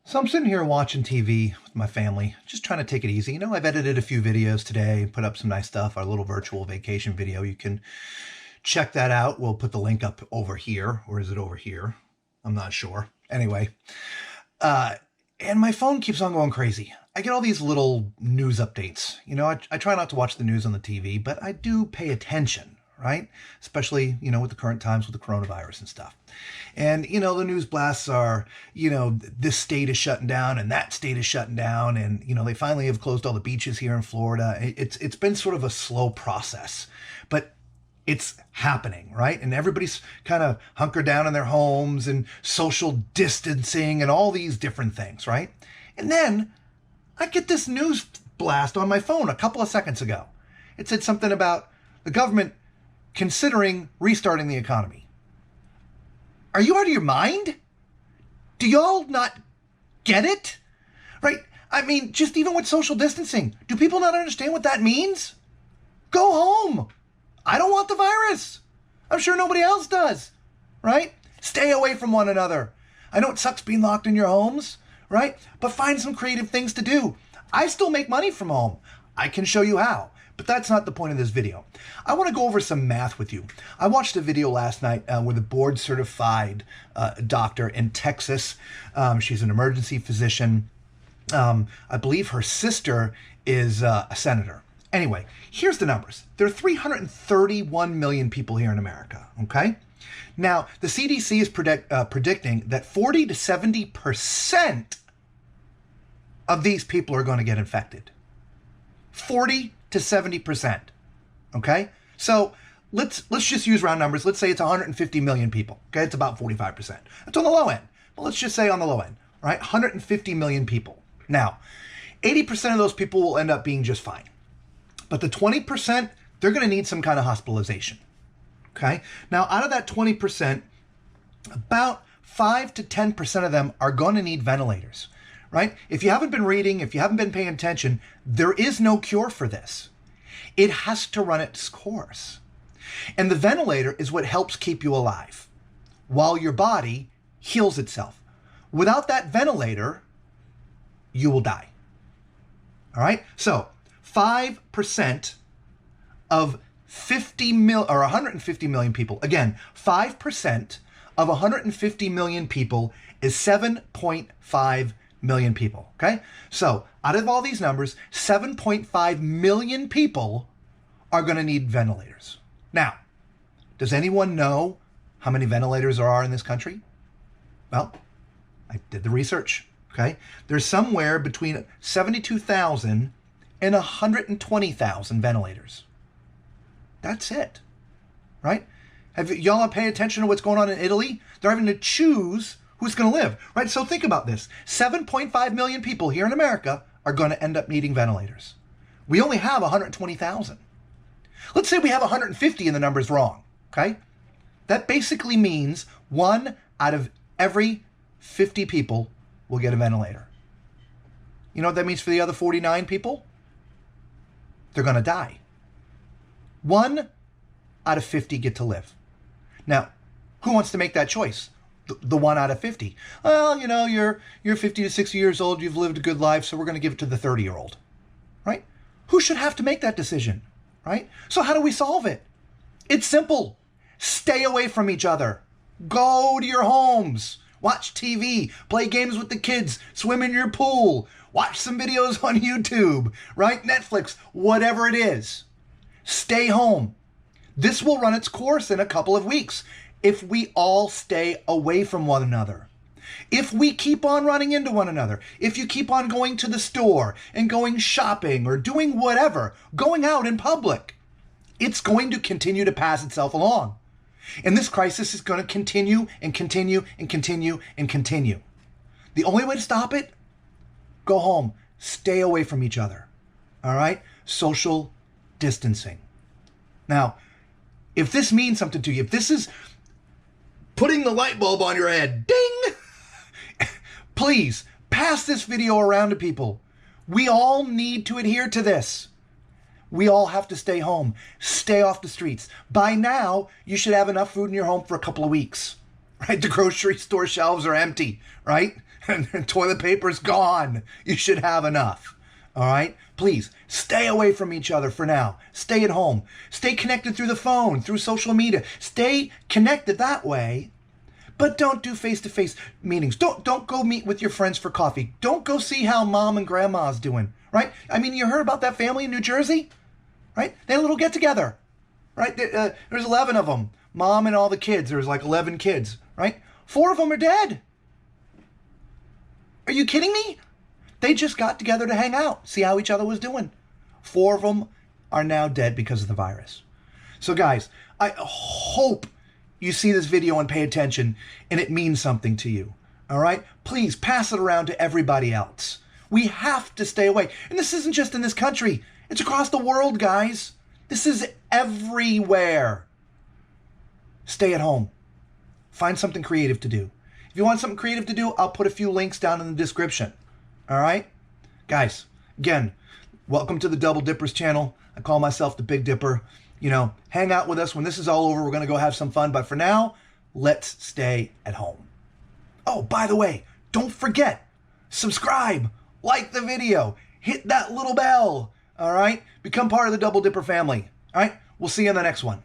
So I'm sitting here watching TV with my family, just trying to take it easy. I've edited a few videos today, put up some nice stuff, our little virtual vacation video. You can check that out. We'll put the link up over here, or is it over here? I'm not sure. Anyway, and my phone keeps on going crazy. I get all these little news updates. I try not to watch the news on the TV, but I do pay attention, right? Especially, with the current times with the coronavirus and stuff. And, the news blasts are, this state is shutting down and that state is shutting down. And, they finally have closed all the beaches here in Florida. It's been sort of a slow process, but it's happening, right? And everybody's kind of hunkered down in their homes and social distancing and all these different things, right? And then I get this news blast on my phone a couple of seconds ago. It said something about the government considering restarting the economy. Are you out of your mind? Do y'all not get it? Right? I mean, just even with social distancing, do people not understand what that means? Go home. I don't want the virus. I'm sure nobody else does, right? Stay away from one another. I know it sucks being locked in your homes, right? But find some creative things to do. I still make money from home. I can show you how, but that's not the point of this video. I want to go over some math with you. I watched a video last night with a board-certified doctor in Texas. She's an emergency physician. I believe her sister is a senator. Anyway, here's the numbers. There are 331 million people here in America, okay? Now, the CDC is predicting that 40 to 70% of these people are going to get infected. 40 to 70%, okay? So let's just use round numbers. Let's say it's 150 million people, okay? It's about 45%. That's on the low end. But let's just say on the low end, right? 150 million people. Now, 80% of those people will end up being just fine. But the 20%, they're going to need some kind of hospitalization, okay? Now, out of that 20%, about 5 to 10% of them are going to need ventilators, right? If you haven't been reading, if you haven't been paying attention, there is no cure for this. It has to run its course. And the ventilator is what helps keep you alive while your body heals itself. Without that ventilator, you will die. All right? So 5% of 150 million people. Again, 5% of 150 million people is 7.5 million people, okay? So out of all these numbers, 7.5 million people are going to need ventilators. Now, does anyone know how many ventilators there are in this country? Well, I did the research, okay? There's somewhere between 72,000 and 120,000 ventilators. That's it, right? Have y'all pay attention to what's going on in Italy? They're having to choose who's going to live, right? So think about this. 7.5 million people here in America are going to end up needing ventilators. We only have 120,000. Let's say we have 150 and the number's wrong, okay? That basically means 1 out of every 50 people will get a ventilator. You know what that means for the other 49 people? They're going to die. 1 out of 50 get to live. Now, who wants to make that choice? The 1 out of 50. Well, you're 50 to 60 years old, you've lived a good life, so we're going to give it to the 30-year-old, right? Who should have to make that decision, right? So how do we solve it? It's simple. Stay away from each other. Go to your homes. Watch TV. Play games with the kids. Swim in your pool. Watch some videos on YouTube, right? Netflix, whatever it is. Stay home. This will run its course in a couple of weeks if we all stay away from one another. If we keep on running into one another, if you keep on going to the store and going shopping or doing whatever, going out in public, it's going to continue to pass itself along. And this crisis is going to continue and continue and continue and continue. The only way to stop it, go home, stay away from each other. All right? Social distancing. Now, if this means something to you, if this is putting the light bulb on your head, ding, please pass this video around to people. We all need to adhere to this. We all have to stay home, stay off the streets. By now, you should have enough food in your home for a couple of weeks, right? The grocery store shelves are empty, right? and toilet paper's gone. You should have enough. All right? Please stay away from each other for now. Stay at home. Stay connected through the phone, through social media. Stay connected that way. But don't do face-to-face meetings. Don't go meet with your friends for coffee. Don't go see how mom and grandma's doing, right? I mean, you heard about that family in New Jersey, right? They had a little get-together, right? There's 11 of them. Mom and all the kids. There's like 11 kids, right? 4 of them are dead. Are you kidding me? They just got together to hang out, see how each other was doing. 4 of them are now dead because of the virus. So guys, I hope you see this video and pay attention and it means something to you. All right? Please pass it around to everybody else. We have to stay away. And this isn't just in this country. It's across the world, guys. This is everywhere. Stay at home. Find something creative to do. If you want something creative to do, I'll put a few links down in the description. All right? Guys, again, welcome to the Double Dippers channel. I call myself the Big Dipper. You know, hang out with us. When this is all over, we're going to go have some fun. But for now, let's stay at home. Oh, by the way, don't forget, subscribe, like the video, hit that little bell. All right? Become part of the Double Dipper family. All right? We'll see you in the next one.